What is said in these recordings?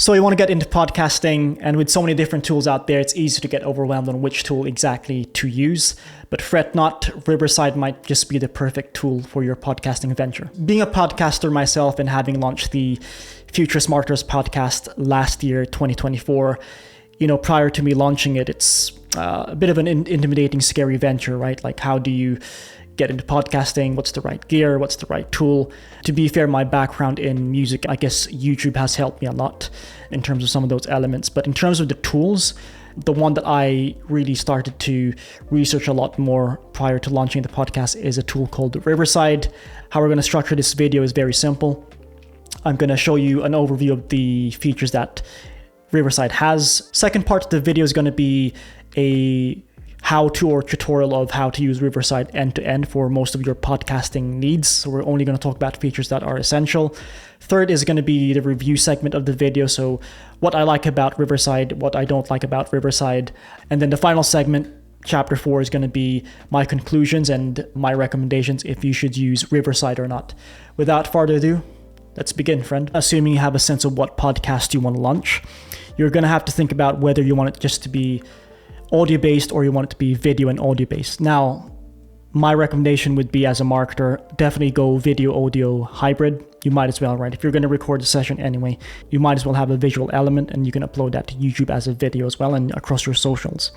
So you want to get into podcasting, and with so many different tools out there, it's easy to get overwhelmed on which tool exactly to use. But fret not, Riverside might just be the perfect tool for your podcasting venture. Being a podcaster myself and having launched the Futurist Marketers podcast last year, 2024, prior to me launching it, it's a bit of an intimidating, scary venture, right? Like, how do you get into podcasting? What's the right gear? What's the right tool? To be fair, my background in music, I guess YouTube has helped me a lot in terms of some of those elements. But in terms of the tools, the one that I really started to research a lot more prior to launching the podcast is a tool called Riverside. How we're going to structure this video is very simple. I'm going to show you an overview of the features that Riverside has. Second part of the video is going to be a how-to or tutorial of how to use Riverside end-to-end for most of your podcasting needs. So we're only going to talk about features that are essential. Third is going to be the review segment of the video. So what I like about Riverside, what I don't like about Riverside. And then the final segment, chapter 4, is going to be my conclusions and my recommendations if you should use Riverside or not. Without further ado, let's begin, friend. Assuming you have a sense of what podcast you want to launch, you're going to have to think about whether you want it just to be audio-based or you want it to be video and audio-based. Now, my recommendation would be, as a marketer, definitely go video-audio hybrid. You might as well, right? If you're going to record a session anyway, you might as well have a visual element, and you can upload that to YouTube as a video as well and across your socials.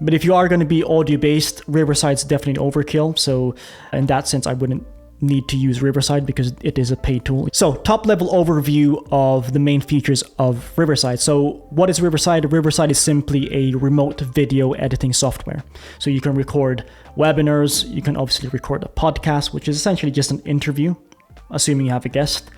But if you are going to be audio-based, Riverside's definitely an overkill. So in that sense, I wouldn't need to use Riverside because it is a paid tool. So top level overview of the main features of Riverside. So what is Riverside? Riverside is simply a remote video editing software. So you can record webinars, you can obviously record a podcast, which is essentially just an interview, assuming you have a guest,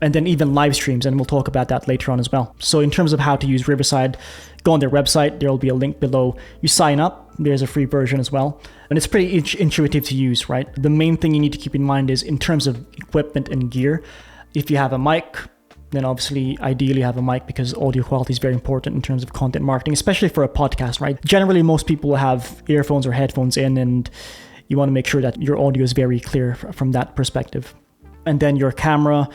and then even live streams, and we'll talk about that later on as well. So in terms of how to use Riverside, go on their website, there will be a link below. You sign up, there's a free version as well. And it's pretty intuitive to use, right? The main thing you need to keep in mind is in terms of equipment and gear, if you have a mic, then obviously ideally have a mic because audio quality is very important in terms of content marketing, especially for a podcast, right? Generally, most people will have earphones or headphones in, and you want to make sure that your audio is very clear from that perspective. And then your camera,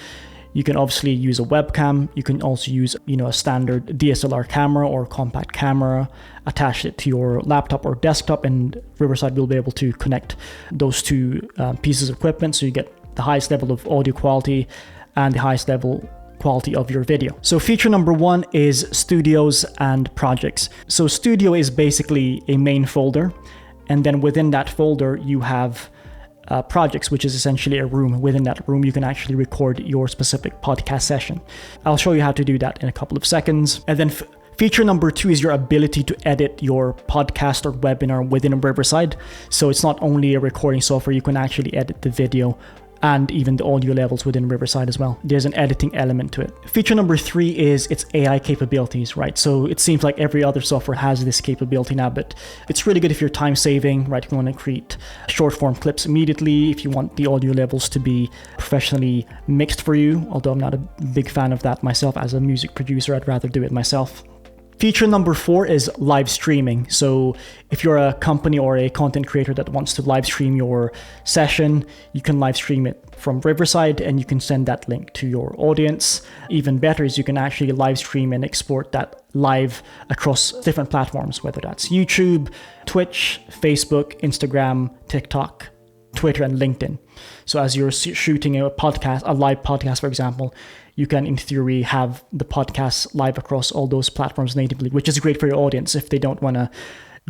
you can obviously use a webcam. You can also use, a standard DSLR camera or compact camera, attach it to your laptop or desktop, and Riverside will be able to connect those two pieces of equipment, so you get the highest level of audio quality and the highest level quality of your video. So feature number 1 is studios and projects. So studio is basically a main folder, and then within that folder you have projects, which is essentially a room. Within that room, you can actually record your specific podcast session. I'll show you how to do that in a couple of seconds. And then feature number 2 is your ability to edit your podcast or webinar within Riverside. So it's not only a recording software, you can actually edit the video and even the audio levels within Riverside as well. There's an editing element to it. Feature number 3 is its AI capabilities, right? So it seems like every other software has this capability now, but it's really good if you're time saving, right? If you want to create short form clips immediately, if you want the audio levels to be professionally mixed for you, although I'm not a big fan of that myself as a music producer, I'd rather do it myself. Feature number 4 is live streaming. So if you're a company or a content creator that wants to live stream your session, you can live stream it from Riverside and you can send that link to your audience. Even better is you can actually live stream and export that live across different platforms, whether that's YouTube, Twitch, Facebook, Instagram, TikTok, Twitter, and LinkedIn. So as you're shooting a live podcast, for example, you can, in theory, have the podcast live across all those platforms natively, which is great for your audience. If they don't want to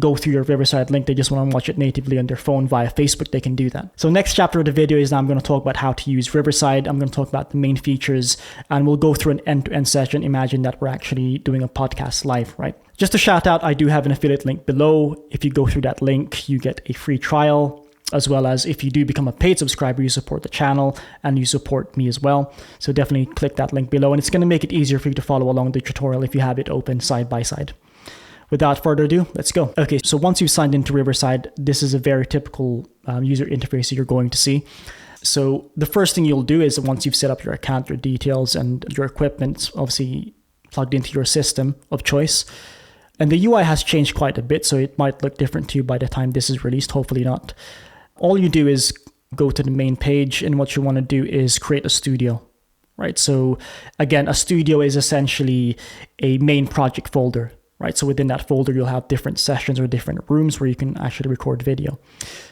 go through your Riverside link, they just want to watch it natively on their phone via Facebook, they can do that. So next chapter of the video is now I'm going to talk about how to use Riverside. I'm going to talk about the main features, and we'll go through an end-to-end session. Imagine that we're actually doing a podcast live, right? Just a shout out, I do have an affiliate link below. If you go through that link, you get a free trial, as well as if you do become a paid subscriber, you support the channel and you support me as well. So definitely click that link below, and it's going to make it easier for you to follow along the tutorial if you have it open side by side. Without further ado, let's go. Okay, so once you've signed into Riverside, this is a very typical user interface you're going to see. So the first thing you'll do is, once you've set up your account, your details, and your equipment obviously plugged into your system of choice, and the UI has changed quite a bit, so it might look different to you by the time this is released, hopefully not. All you do is go to the main page, and what you want to do is create a studio, right? So again, a studio is essentially a main project folder, right? So within that folder, you'll have different sessions or different rooms where you can actually record video.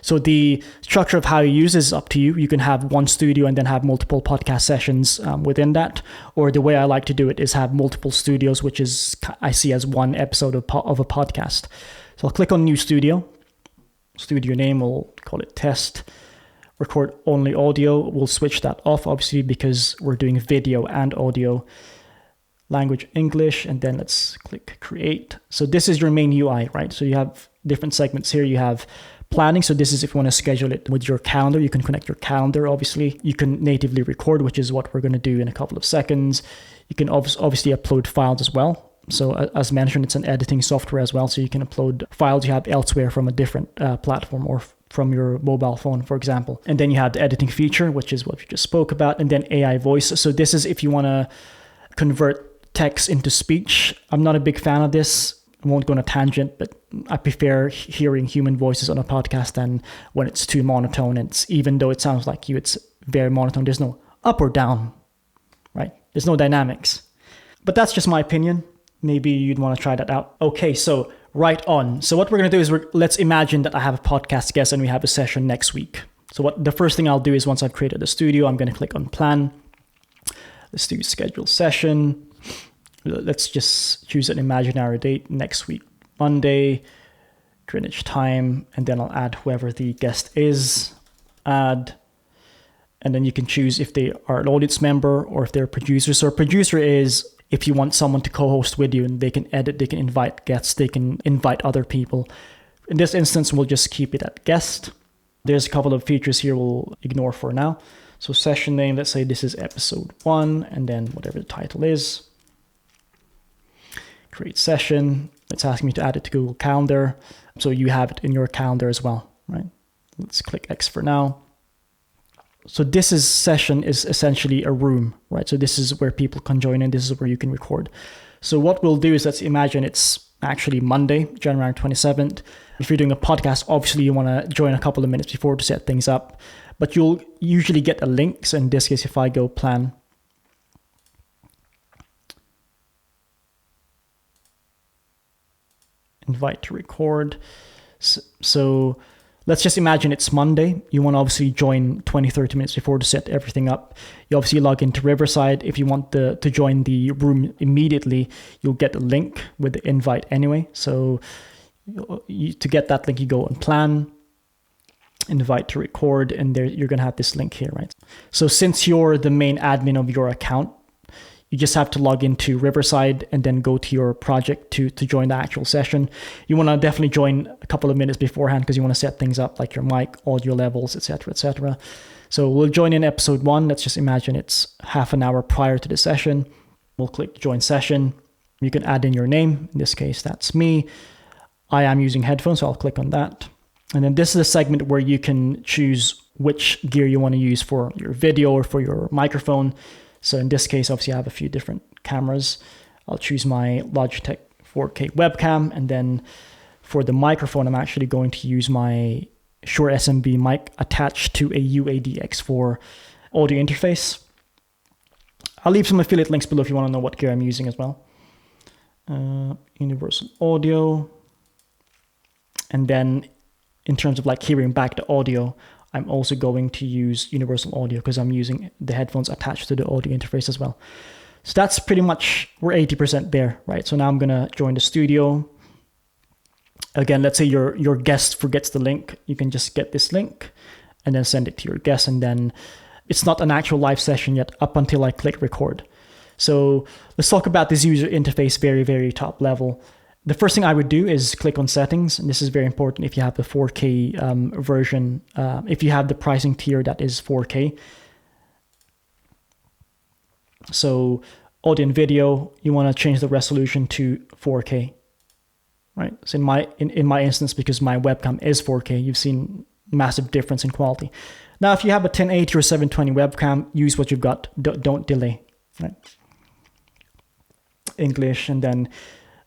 So the structure of how you use this is up to you. You can have one studio and then have multiple podcast sessions within that. Or the way I like to do it is have multiple studios, which is I see as one episode of a podcast. So I'll click on New Studio. Studio name, we'll call it Test. Record only audio. We'll switch that off, obviously, because we're doing video and audio. Language English, and then let's click create. So this is your main UI, right? So you have different segments here. You have planning. So this is if you want to schedule it with your calendar. You can connect your calendar, obviously. You can natively record, which is what we're going to do in a couple of seconds. You can obviously upload files as well. So as mentioned, it's an editing software as well. So you can upload files you have elsewhere from a different platform or from your mobile phone, for example. And then you have the editing feature, which is what we just spoke about. And then AI voice. So this is if you want to convert text into speech. I'm not a big fan of this. I won't go on a tangent, but I prefer hearing human voices on a podcast than when it's too monotone. And even though it sounds like you, it's very monotone. There's no up or down, right? There's no dynamics. But that's just my opinion. Maybe you'd want to try that out. Okay, so right on. So what we're going to do is let's imagine that I have a podcast guest and we have a session next week. So the first thing I'll do is once I've created the studio, I'm going to click on plan. Let's do schedule session. Let's just choose an imaginary date next week, Monday, Greenwich time, and then I'll add whoever the guest is, add, and then you can choose if they are an audience member or if they're a producer. So a producer is if you want someone to co-host with you and they can edit, they can invite guests, they can invite other people. In this instance, we'll just keep it at guest. There's a couple of features here we'll ignore for now. So session name, let's say this is episode 1, and then whatever the title is. Create session. It's asking me to add it to Google Calendar. So you have it in your calendar as well, right? Let's click X for now. So session is essentially a room, right? So this is where people can join in. This is where you can record. So what we'll do is let's imagine it's actually Monday, January 27th. If you're doing a podcast, obviously you want to join a couple of minutes before to set things up, but you'll usually get a link. So in this case, if I go plan, invite to record. So let's just imagine it's Monday. You want to obviously join 20-30 minutes before to set everything up. You obviously log into Riverside. If you want to join the room immediately, you'll get a link with the invite anyway. So to get that link, you go on plan, invite to record, and there you're going to have this link here, right? So since you're the main admin of your account, you just have to log into Riverside and then go to your project to join the actual session. You want to definitely join a couple of minutes beforehand because you want to set things up like your mic, audio levels, etc., etc. So we'll join in episode 1. Let's just imagine it's half an hour prior to the session. We'll click join session. You can add in your name. In this case, that's me. I am using headphones, so I'll click on that. And then this is a segment where you can choose which gear you want to use for your video or for your microphone. So in this case, obviously I have a few different cameras. I'll choose my Logitech 4K webcam. And then for the microphone, I'm actually going to use my Shure SMB mic attached to a UAD-X4 audio interface. I'll leave some affiliate links below if you want to know what gear I'm using as well. Universal audio. And then in terms of like hearing back the audio, I'm also going to use universal audio because I'm using the headphones attached to the audio interface as well. So that's pretty much, we're 80% there, right? So now I'm going to join the studio. Again, let's say your guest forgets the link. You can just get this link and then send it to your guest. And then it's not an actual live session yet up until I click record. So let's talk about this user interface very, very top level. The first thing I would do is click on settings. And this is very important if you have the 4K version, if you have the pricing tier that is 4K. So audio and video, you want to change the resolution to 4K, right? So in my instance, because my webcam is 4K, you've seen massive difference in quality. Now, if you have a 1080 or 720 webcam, use what you've got. Don't delay, right? English, and then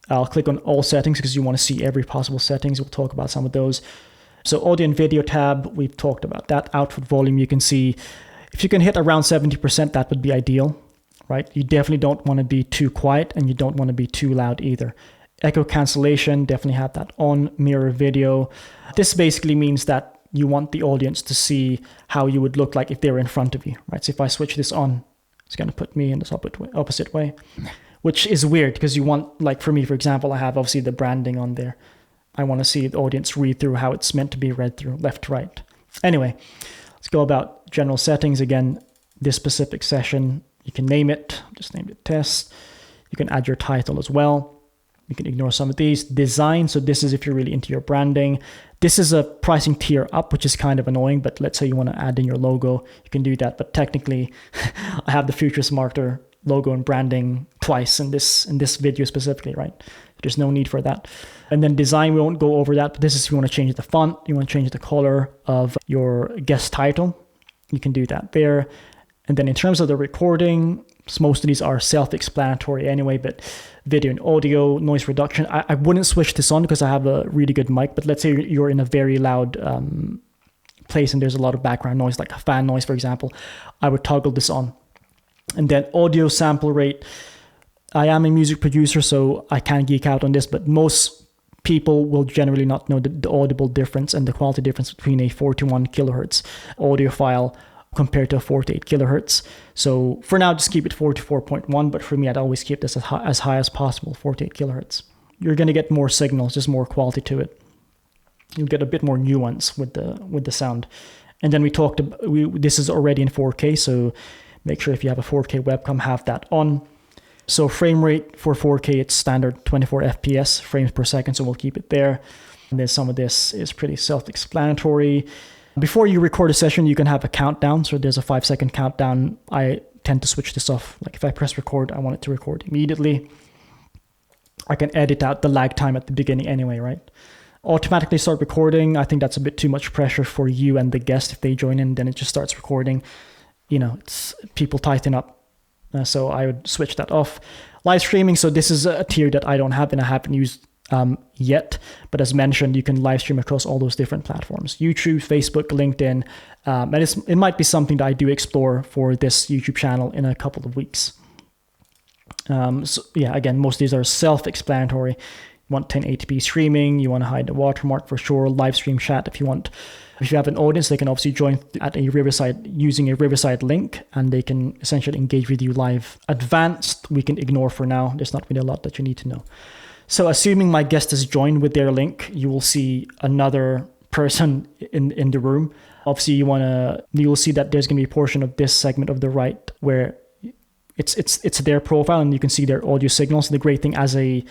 I'll click on all settings because you want to see every possible settings. We'll talk about some of those. So audio and video tab, we've talked about that. Output volume, you can see if you can hit around 70%, that would be ideal. right? You definitely don't want to be too quiet and you don't want to be too loud either. Echo cancellation, definitely have that on. Mirror video. This basically means that you want the audience to see how you would look like if they were in front of you, right? So if I switch this on, it's going to put me in this opposite way, which is weird because you want, like for me, for example, I have obviously the branding on there. I want to see the audience read through how it's meant to be read through, left to right. Anyway, let's go about general settings. Again, this specific session, you can name it. Just name it test. You can add your title as well. You can ignore some of these. Design, so this is if you're really into your branding. This is a pricing tier up, which is kind of annoying, but let's say you want to add in your logo, you can do that. But technically, I have the Futurist Marketer logo and branding twice in this video specifically, right? There's no need for that. And then design, we won't go over that, but this is if you want to change the font, you want to change the color of your guest title, you can do that there. And then in terms of the recording, most of these are self-explanatory anyway, but video and audio, noise reduction, I wouldn't switch this on because I have a really good mic, but let's say you're in a very loud place and there's a lot of background noise, like a fan noise, for example, I would toggle this on. And then audio sample rate, I am a music producer, so I can geek out on this, but most people will generally not know the audible difference and the quality difference between a 41 kilohertz audio file compared to a 48 kilohertz. So for now, just keep it 44.1, but for me, I'd always keep this as high as possible, 48 kilohertz. You're going to get more signals, just more quality to it. You'll get a bit more nuance with the sound. And then we talked about, this is already in 4K, so make sure if you have a 4K webcam, have that on. So frame rate for 4K, it's standard 24 FPS, frames per second, so we'll keep it there. And then some of this is pretty self-explanatory. Before you record a session, you can have a countdown. So there's a 5-second countdown. I tend to switch this off. Like if I press record, I want it to record immediately. I can edit out the lag time at the beginning anyway, right? Automatically start recording. I think that's a bit too much pressure for you and the guest. If they join in, then it just starts recording. You know, it's people tighten up. So I would switch that off. Live streaming. So this is a tier that I don't have and I haven't used yet. But as mentioned, you can live stream across all those different platforms. YouTube, Facebook, LinkedIn. And it might be something that I do explore for this YouTube channel in a couple of weeks. So yeah, again, most of these are self-explanatory. You want 1080p streaming. You want to hide the watermark for sure. Live stream chat if you want. If you have an audience, they can obviously join at a Riverside using a Riverside link, and they can essentially engage with you live. Advanced, we can ignore for now. There's not really a lot that you need to know. So assuming my guest has joined with their link, you will see another person in the room. Obviously, you'll see that there's going to be a portion of this segment of the right where it's their profile and you can see their audio signals. The great thing as the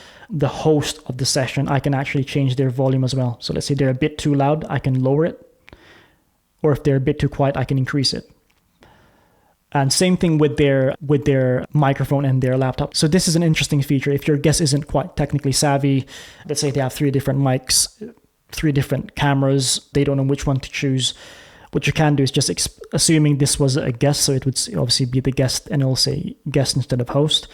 host of the session, I can actually change their volume as well. So let's say they're a bit too loud, I can lower it. Or if they're a bit too quiet, I can increase it. And same thing with their microphone and their laptop. So this is an interesting feature. If your guest isn't quite technically savvy, let's say they have 3 different mics, 3 different cameras, they don't know which one to choose. What you can do is just assuming this was a guest, so it would obviously be the guest and it'll say guest instead of host.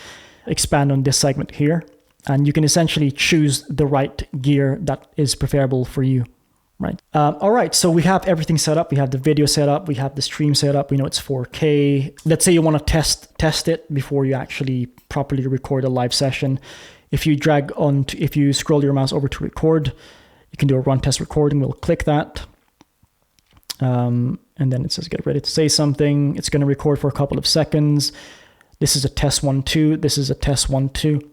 Expand on this segment here, and you can essentially choose the right gear that is preferable for you. Right. All right. So we have everything set up. We have the video set up. We have the stream set up. We know it's 4K. Let's say you want to test it before you actually properly record a live session. If you scroll your mouse over to record, you can do a run test recording. We'll click that. And then it says get ready to say something. It's going to record for a couple of seconds. This is a test 1, 2. This is a test 1, 2.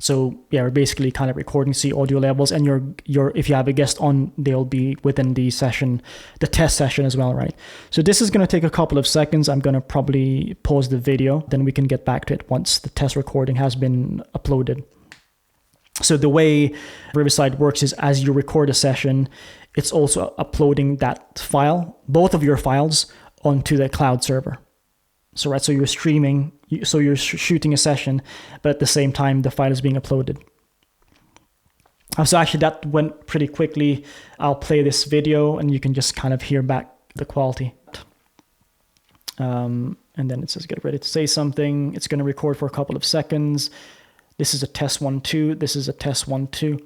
So yeah, we're basically kind of recording, see audio levels, and if you have a guest on, they'll be within the session, the test session as well, right? So this is going to take a couple of seconds. I'm going to probably pause the video, then we can get back to it once the test recording has been uploaded. So the way Riverside works is as you record a session, it's also uploading that file, both of your files, onto the cloud server. So right, so you're streaming, so you're shooting a session, but at the same time, the file is being uploaded. So actually that went pretty quickly. I'll play this video and you can just kind of hear back the quality. And then it says, get ready to say something. It's going to record for a couple of seconds. This is a test 1, 2. This is a test 1, 2.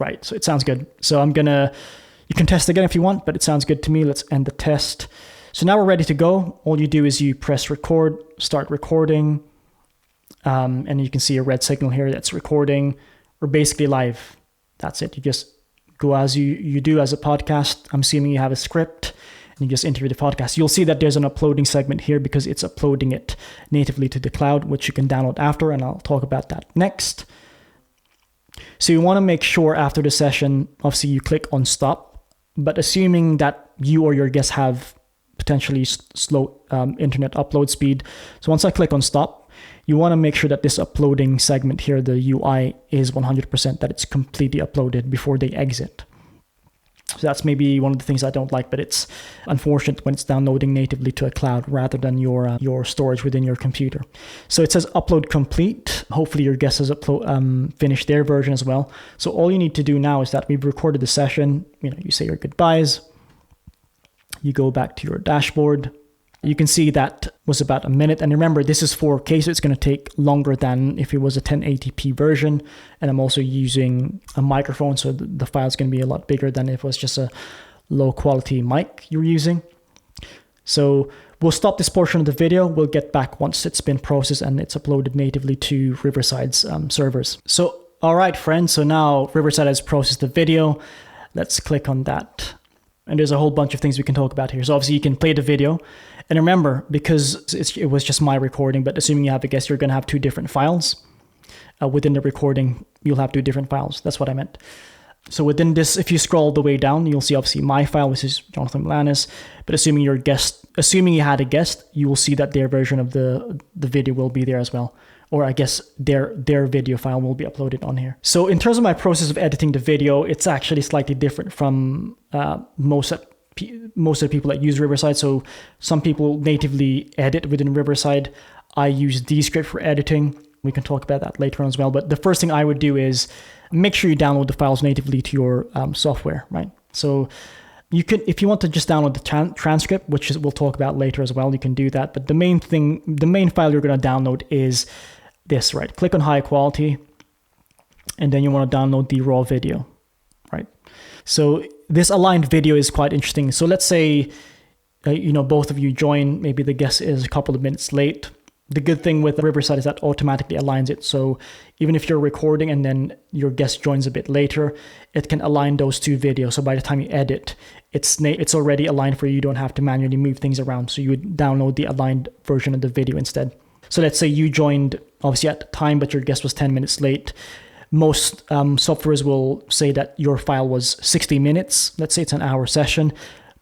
Right, so it sounds good. So you can test again if you want, but it sounds good to me. Let's end the test. So now we're ready to go. All you do is you press record, start recording, and you can see a red signal here that's recording. We're basically live. That's it. You just go as you do as a podcast. I'm assuming you have a script and you just enter the podcast. You'll see that there's an uploading segment here because it's uploading it natively to the cloud, which you can download after, and I'll talk about that next. So you want to make sure after the session, obviously you click on stop, but assuming that you or your guests have potentially slow internet upload speed. So once I click on stop, you want to make sure that this uploading segment here, the UI, is 100%, that it's completely uploaded before they exit. So that's maybe one of the things I don't like, but it's unfortunate when it's downloading natively to a cloud rather than your storage within your computer. So it says upload complete. Hopefully your guest has finished their version as well. So all you need to do now is that we've recorded the session. You say your goodbyes. You go back to your dashboard. You can see that was about a minute. And remember, this is 4K, so it's going to take longer than if it was a 1080p version. And I'm also using a microphone, so the file is going to be a lot bigger than if it was just a low quality mic you're using. So we'll stop this portion of the video. We'll get back once it's been processed and it's uploaded natively to Riverside's servers. So, all right, friends. So now Riverside has processed the video. Let's click on that. And there's a whole bunch of things we can talk about here. So obviously you can play the video. And remember, because it was just my recording, but assuming you have a guest, you're going to have two different files. Within the recording, you'll have two different files. That's what I meant. So within this, if you scroll the way down, you'll see obviously my file, which is Jonathan Milanis. But assuming you had a guest, you will see that their version of the video will be there as well. Or I guess their video file will be uploaded on here. So in terms of my process of editing the video, it's actually slightly different from most of the people that use Riverside. So some people natively edit within Riverside. I use Descript for editing. We can talk about that later on as well. But the first thing I would do is make sure you download the files natively to your software, right? So you could, if you want to just download the transcript, which we'll talk about later as well, you can do that. But the main file you're going to download is this, right? Click on high quality, and then you want to download the raw video, right? So this aligned video is quite interesting. So let's say, both of you join, maybe the guest is a couple of minutes late. The good thing with Riverside is that automatically aligns it. So even if you're recording and then your guest joins a bit later, it can align those two videos. So by the time you edit, it's already aligned for you. You don't have to manually move things around. So you would download the aligned version of the video instead. So let's say you joined obviously at the time, but your guest was 10 minutes late. Most softwares will say that your file was 60 minutes. Let's say it's an hour session,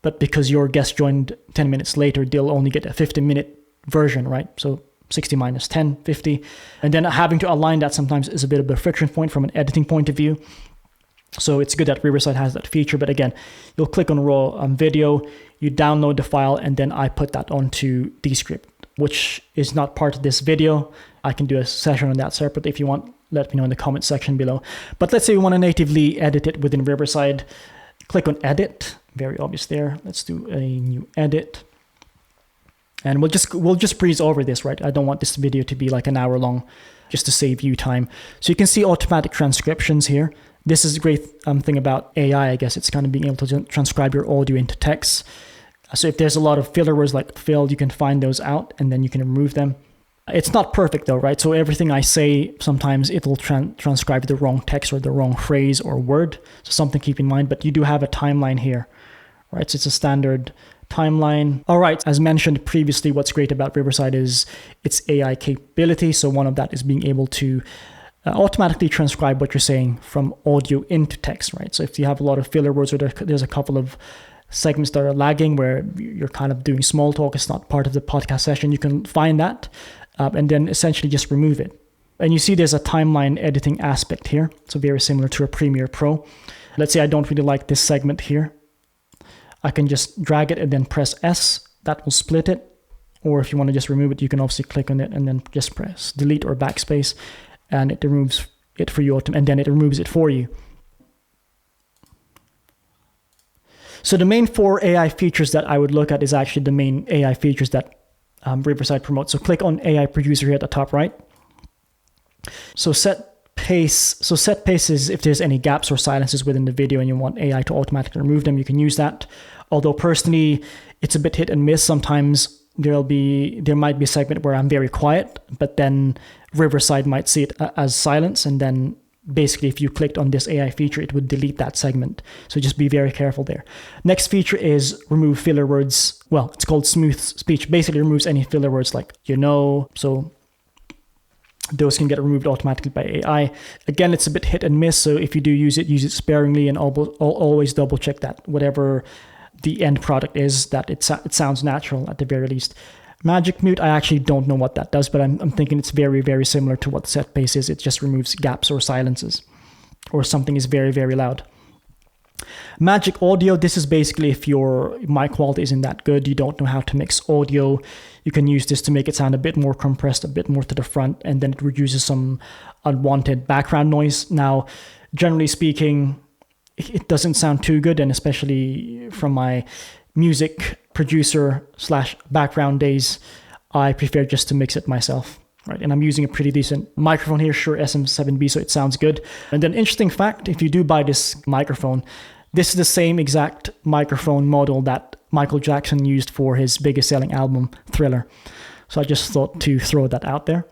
but because your guest joined 10 minutes later, they'll only get a 50-minute version, right? So 60 minus 10, 50. And then having to align that sometimes is a bit of a friction point from an editing point of view. So it's good that Riverside has that feature. But again, you'll click on raw video, you download the file, and then I put that onto Descript, which is not part of this video. I can do a session on that separately if you want. Let me know in the comment section below. But let's say you want to natively edit it within Riverside. Click on edit, very obvious there. Let's do a new edit. And we'll just breeze over this, right? I don't want this video to be like an hour long just to save you time. So you can see automatic transcriptions here. This is a great thing about AI, I guess. It's kind of being able to transcribe your audio into text. So if there's a lot of filler words like filled, you can find those out and then you can remove them. It's not perfect though, right? So everything I say, sometimes it'll transcribe the wrong text or the wrong phrase or word. So something to keep in mind, but you do have a timeline here, right? So it's a standard timeline. All right, as mentioned previously, what's great about Riverside is its AI capability. So one of that is being able to automatically transcribe what you're saying from audio into text, right? So if you have a lot of filler words or there's a couple of segments that are lagging where you're kind of doing small talk, it's not part of the podcast session, you can find that and then essentially just remove it. And you see there's a timeline editing aspect here. So very similar to a Premiere Pro. Let's say I don't really like this segment here. I can just drag it and then press S. That will split it. Or if you want to just remove it, you can obviously click on it and then just press delete or backspace and it removes it for you, and then it removes it for you. So the main 4 AI features that I would look at is actually the main AI features that Riverside promotes. So click on AI Producer here at the top right. So set pace. So set pace is if there's any gaps or silences within the video and you want AI to automatically remove them, you can use that. Although personally, it's a bit hit and miss. Sometimes there might be a segment where I'm very quiet, but then Riverside might see it as silence, and then basically if you clicked on this AI feature, it would delete that segment. So just be very careful there. Next feature is remove filler words. Well, it's called smooth speech. Basically removes any filler words like so those can get removed automatically by AI. Again, it's a bit hit and miss, so if you do use it sparingly, and always double check that whatever the end product is, that it sounds natural at the very least. Magic mute, I actually don't know what that does, but I'm thinking it's very, very similar to what set pace is. It just removes gaps or silences, or something is very, very loud. Magic audio, this is basically if your mic quality isn't that good, you don't know how to mix audio, you can use this to make it sound a bit more compressed, a bit more to the front, and then it reduces some unwanted background noise. Now, generally speaking, it doesn't sound too good, and especially from my music producer / background days, I prefer just to mix it myself, right? And I'm using a pretty decent microphone here, Shure SM7B, so it sounds good. And then interesting fact, if you do buy this microphone, this is the same exact microphone model that Michael Jackson used for his biggest selling album, Thriller. So I just thought to throw that out there.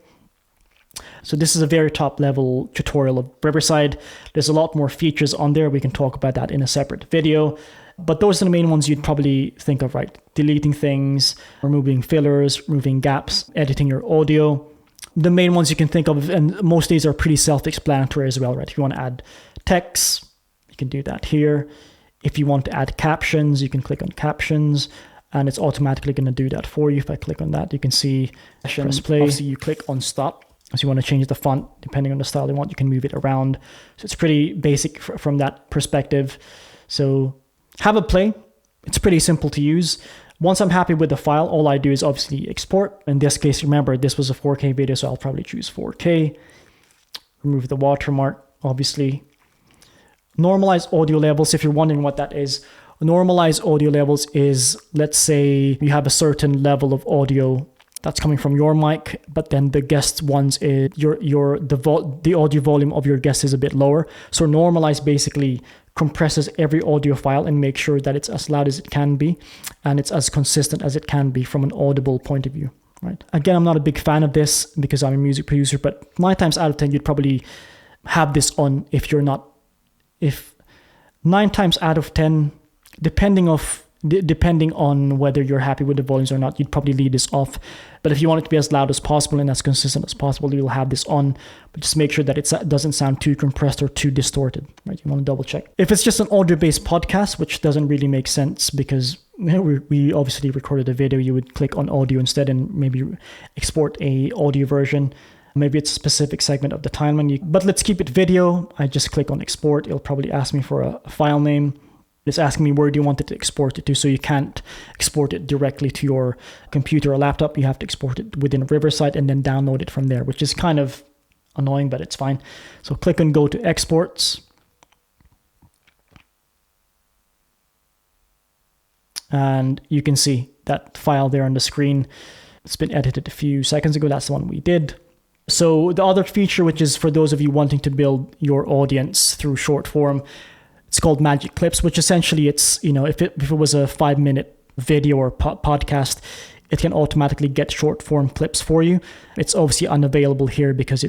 So this is a very top level tutorial of Riverside. There's a lot more features on there. We can talk about that in a separate video. But those are the main ones you'd probably think of, right? Deleting things, removing fillers, removing gaps, editing your audio. The main ones you can think of, and most of these are pretty self-explanatory as well, right? If you want to add text, you can do that here. If you want to add captions, you can click on captions, and it's automatically going to do that for you. If I click on that, you can see press play. Obviously, you click on stop. So you want to change the font, depending on the style you want, you can move it around. So it's pretty basic from that perspective. So have a play. It's pretty simple to use. Once I'm happy with the file, all I do is obviously export. In this case, remember, this was a 4K video, so I'll probably choose 4K. Remove the watermark, obviously. Normalize audio levels, if you're wondering what that is. Normalize audio levels is, let's say you have a certain level of audio that's coming from your mic, but then the guest ones is the audio volume of your guest is a bit lower. So normalize basically compresses every audio file and make sure that it's as loud as it can be and it's as consistent as it can be from an audible point of view, right? Again, I'm not a big fan of this because I'm a music producer, but 9 times out of 10 you'd probably have this on. If 9 times out of 10, depending on whether you're happy with the volumes or not, you'd probably leave this off. But if you want it to be as loud as possible and as consistent as possible, you'll have this on. But just make sure that it doesn't sound too compressed or too distorted, right? You want to double check. If it's just an audio-based podcast, which doesn't really make sense because we obviously recorded a video, you would click on audio instead and maybe export a audio version. Maybe it's a specific segment of the timeline. But let's keep it video. I just click on export. It'll probably ask me for a file name. It's asking me where do you want it to export it to, so you can't export it directly to your computer or laptop. You have to export it within Riverside and then download it from there, which is kind of annoying, but it's fine. So click and go to exports. And you can see that file there on the screen. It's been edited a few seconds ago. That's the one we did. So the other feature, which is for those of you wanting to build your audience through short form, it's called Magic Clips, which essentially it's, if it was a 5-minute video or podcast, it can automatically get short form clips for you. It's obviously unavailable here because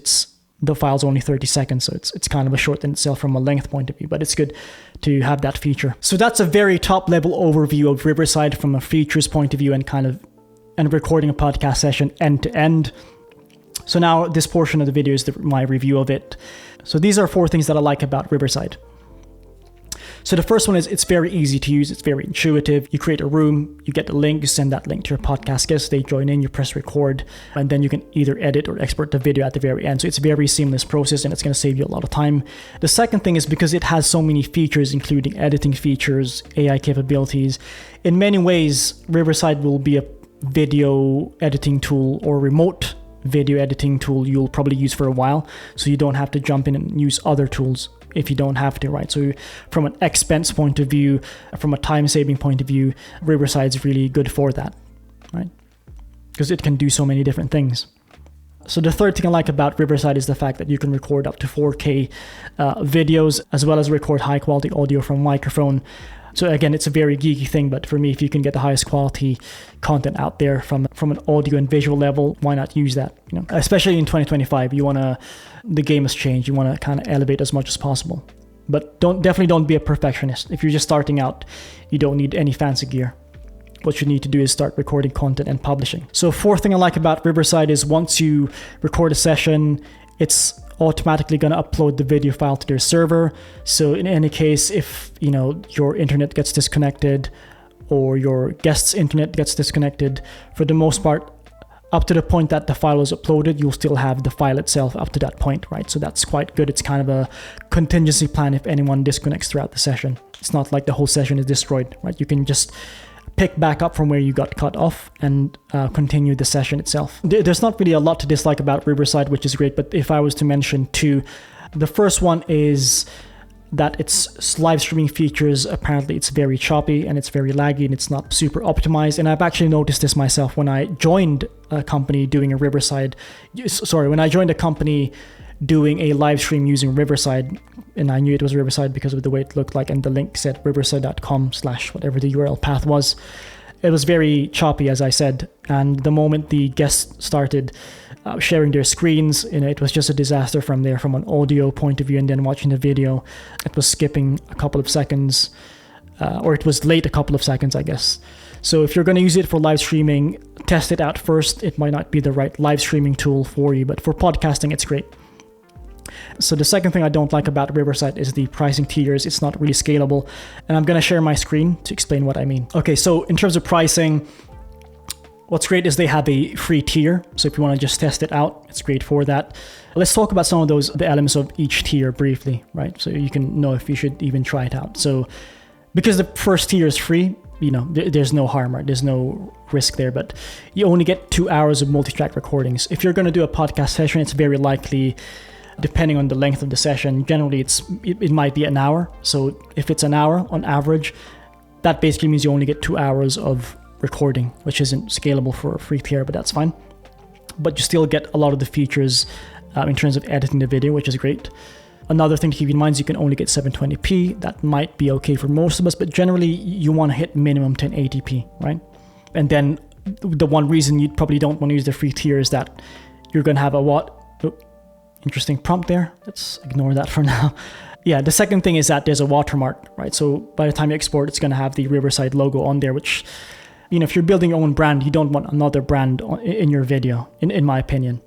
the file's only 30 seconds, so it's kind of a short in itself from a length point of view, but it's good to have that feature. So that's a very top level overview of Riverside from a features point of view and recording a podcast session end to end. So now this portion of the video is my review of it. So these are 4 things that I like about Riverside. So the first one is it's very easy to use. It's very intuitive. You create a room, you get the link, you send that link to your podcast guests, they join in, you press record, and then you can either edit or export the video at the very end. So it's a very seamless process and it's going to save you a lot of time. The second thing is because it has so many features, including editing features, AI capabilities, in many ways, Riverside will be a video editing tool or remote video editing tool you'll probably use for a while. So you don't have to jump in and use other tools if you don't have to, right? So from an expense point of view, from a time-saving point of view, Riverside's really good for that, right? Because it can do so many different things. So the third thing I like about Riverside is the fact that you can record up to 4K videos, as well as record high quality audio from microphone. So again, it's a very geeky thing, but for me, if you can get the highest quality content out there from an audio and visual level, why not use that? Especially in 2025, the game has changed. You want to kind of elevate as much as possible, but definitely don't be a perfectionist. If you're just starting out, you don't need any fancy gear. What you need to do is start recording content and publishing. So fourth thing I like about Riverside is once you record a session, it's automatically going to upload the video file to their server. So in any case, if your internet gets disconnected or your guest's internet gets disconnected, for the most part, up to the point that the file is uploaded, you'll still have the file itself up to that point, right? So that's quite good. It's kind of a contingency plan if anyone disconnects throughout the session. It's not like the whole session is destroyed, right? You can just pick back up from where you got cut off and continue the session itself. There's not really a lot to dislike about Riverside, which is great, but if I was to mention two, the first one is that its live streaming features, apparently it's very choppy and it's very laggy and it's not super optimized. And I've actually noticed this myself when I joined a company doing a doing a live stream using Riverside, and I knew it was Riverside because of the way it looked like, and the link said riverside.com/whatever the URL path was. It was very choppy, as I said, and the moment the guests started sharing their screens, it was just a disaster from there, from an audio point of view, and then watching the video, it was skipping a couple of seconds, or it was late a couple of seconds, I guess. So if you're going to use it for live streaming, test it out first. It might not be the right live streaming tool for you, but for podcasting, it's great. So the second thing I don't like about Riverside is the pricing tiers. It's not really scalable, and I'm going to share my screen to explain what I mean. Okay, so in terms of pricing, what's great is they have a free tier. So if you want to just test it out, it's great for that. Let's talk about some of the elements of each tier briefly, right? So you can know if you should even try it out. So because the first tier is free, there's no harm, right? There's no risk there, but you only get 2 hours of multi-track recordings. If you're going to do a podcast session, it's very likely, depending on the length of the session, generally it might be an hour. So if it's an hour on average, that basically means you only get 2 hours of recording, which isn't scalable for a free tier, but that's fine. But you still get a lot of the features in terms of editing the video, which is great. Another thing to keep in mind is you can only get 720p. That might be okay for most of us, but generally you want to hit minimum 1080p, right? And then the one reason you probably don't want to use the free tier is that you're going to have interesting prompt there. Let's ignore that for now. Yeah, the second thing is that there's a watermark, right? So by the time you export, it's going to have the Riverside logo on there, which, if you're building your own brand, you don't want another brand in your video, in my opinion.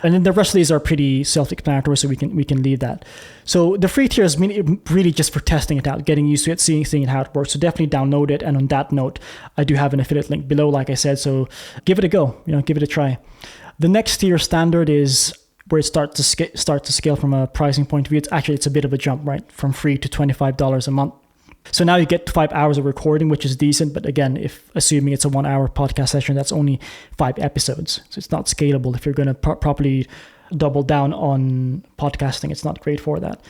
And then the rest of these are pretty self-explanatory, so we can leave that. So the free tier is really just for testing it out, getting used to it, seeing how it works. So definitely download it. And on that note, I do have an affiliate link below, like I said. So give it a go. Give it a try. The next tier, standard, is where it starts to scale from a pricing point of view. It's a bit of a jump, right? From free to $25 a month. So now you get 5 hours of recording, which is decent. But again, if assuming it's a 1 hour podcast session, that's only 5 episodes. So it's not scalable. If you're going to properly double down on podcasting, it's not great for that.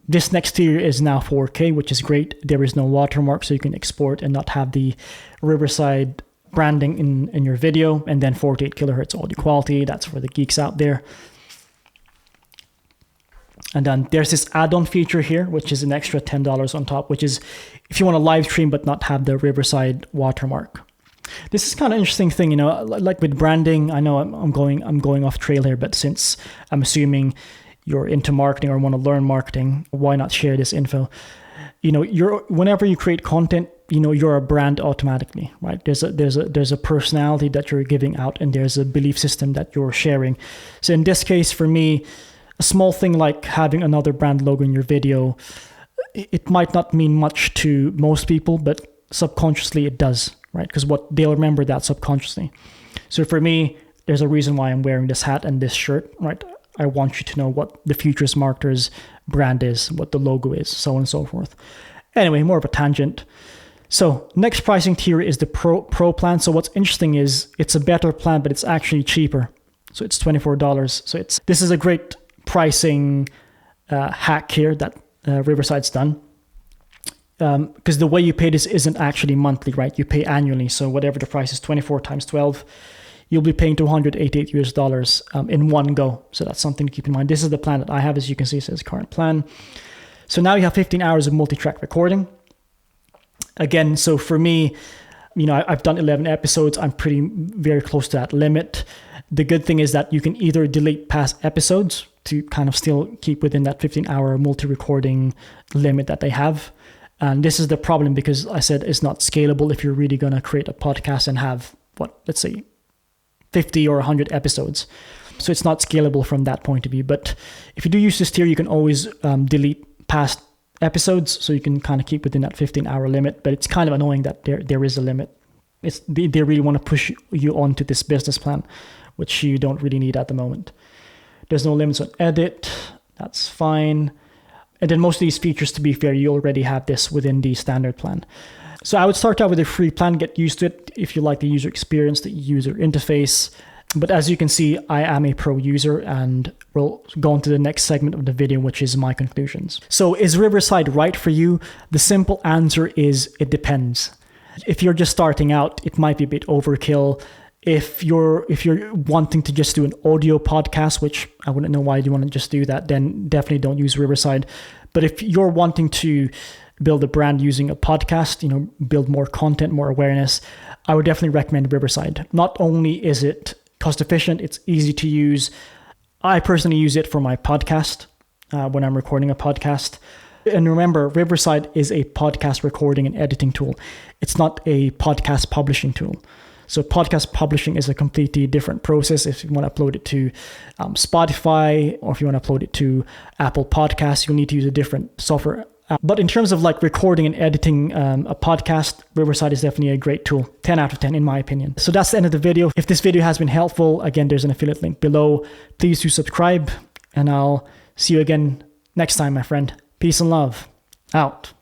This next tier is now 4K, which is great. There is no watermark, so you can export and not have the Riverside branding in your video. And then 48 kilohertz audio quality. That's for the geeks out there. And then there's this add-on feature here, which is an extra $10 on top, which is if you want to live stream but not have the Riverside watermark. This is kind of interesting thing, like with branding. I know I'm going off trail here, but since I'm assuming you're into marketing or want to learn marketing, why not share this info? Whenever you create content, you're a brand automatically, right? There's a personality that you're giving out, and there's a belief system that you're sharing. So in this case, for me, a small thing like having another brand logo in your video, it might not mean much to most people, but subconsciously it does, right? Because they'll remember that subconsciously. So for me, there's a reason why I'm wearing this hat and this shirt, right? I want you to know what the Futurist Marketers brand is, what the logo is, so on and so forth. Anyway, more of a tangent. So next pricing tier is the Pro plan. So what's interesting is it's a better plan, but it's actually cheaper. So it's $24. So this is a great pricing hack here that Riverside's done, because the way you pay this isn't actually monthly, right? You pay annually. So whatever the price is, 24 times 12, you'll be paying $288 US in one go. So that's something to keep in mind. This is the plan that I have, as you can see, it says current plan. So now you have 15 hours of multi-track recording. Again, so for me, I've done 11 episodes. I'm very close to that limit. The good thing is that you can either delete past episodes to kind of still keep within that 15-hour multi-recording limit that they have. And this is the problem, because I said it's not scalable if you're really going to create a podcast and have, let's say 50 or 100 episodes. So it's not scalable from that point of view. But if you do use this tier, you can always delete past episodes, so you can kind of keep within that 15-hour limit. But it's kind of annoying that there is a limit. They really want to push you onto this business plan, which you don't really need at the moment. There's no limits on edit. That's fine. And then most of these features, to be fair, you already have this within the standard plan. So I would start out with a free plan, get used to it if you like the user experience, the user interface. But as you can see, I am a pro user, and we'll go on to the next segment of the video, which is my conclusions. So is Riverside right for you? The simple answer is it depends. If you're just starting out, it might be a bit overkill. If you're wanting to just do an audio podcast, which I wouldn't know why you want to just do that, then definitely don't use Riverside. But if you're wanting to build a brand using a podcast, build more content, more awareness, I would definitely recommend Riverside. Not only is it cost efficient, it's easy to use. I personally use it for my podcast when I'm recording a podcast. And remember, Riverside is a podcast recording and editing tool. It's not a podcast publishing tool. So podcast publishing is a completely different process. If you want to upload it to Spotify, or if you want to upload it to Apple Podcasts, you'll need to use a different software. But in terms of recording and editing a podcast, Riverside is definitely a great tool. 10 out of 10 in my opinion. So that's the end of the video. If this video has been helpful, again, there's an affiliate link below. Please do subscribe, and I'll see you again next time, my friend. Peace and love. Out.